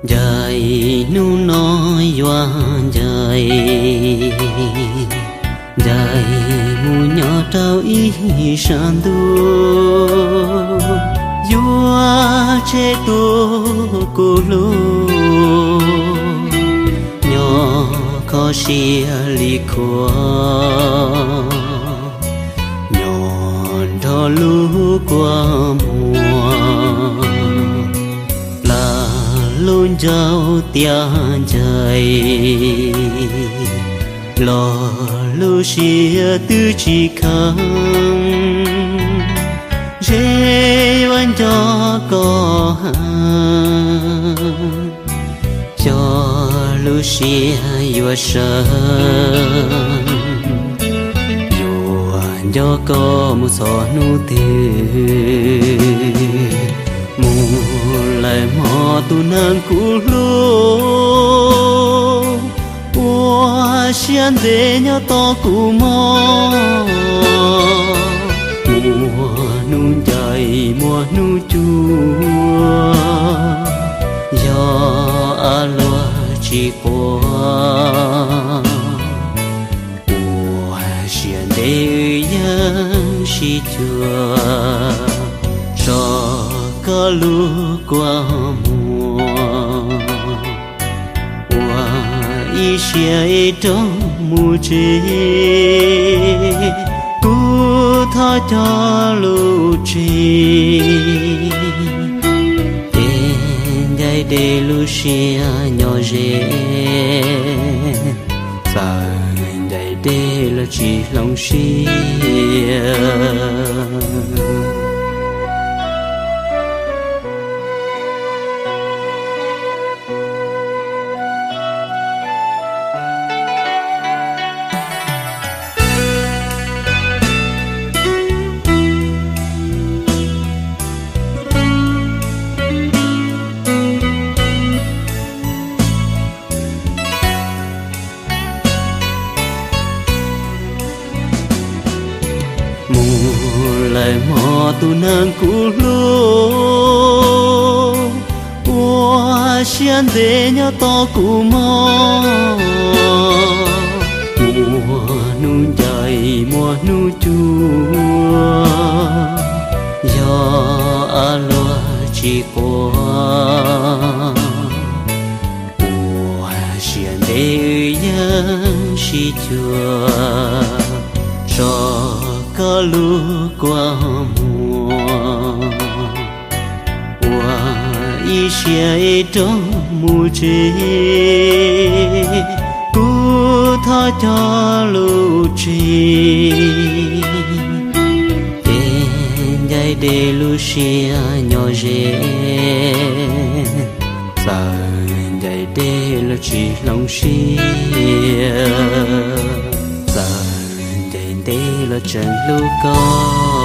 Dài nu nói doa dài dài mu nhỏ trao ý san tu doa che tu cô lu nhỏ có xia li khoa nhọn đó lu qua mùa luôn giàu tiền trời lo lu xia tư chỉ khăng dễ vẫn cho có hàng cho lu xia yêu sơn yêu cho có một gió nu tư lại mò tu nang cũ lô qua xiên để nhau to cũ mò mùa nu dài mùa nu chua do aloa chỉ qua qua xiên để yang si chua cho có lu qua mùa qua ý xe trong mùa chế cú tha cho lu chế tên dây để lu xe nhỏ dễ dành dây để lu chỉ lòng xe lại mò tu nang cũ lô qua xiên để nhau to cũ mò mùa nu dài mùa nu chua do aloa chỉ qua qua xiên để yang si chua cho có lu qua mùa qua ý xe trong mùa chế cú tha cho lu chế tên dây để lu xe nhỏ dễ dành dây để lu chỉ lòng xe đây là trận lưu có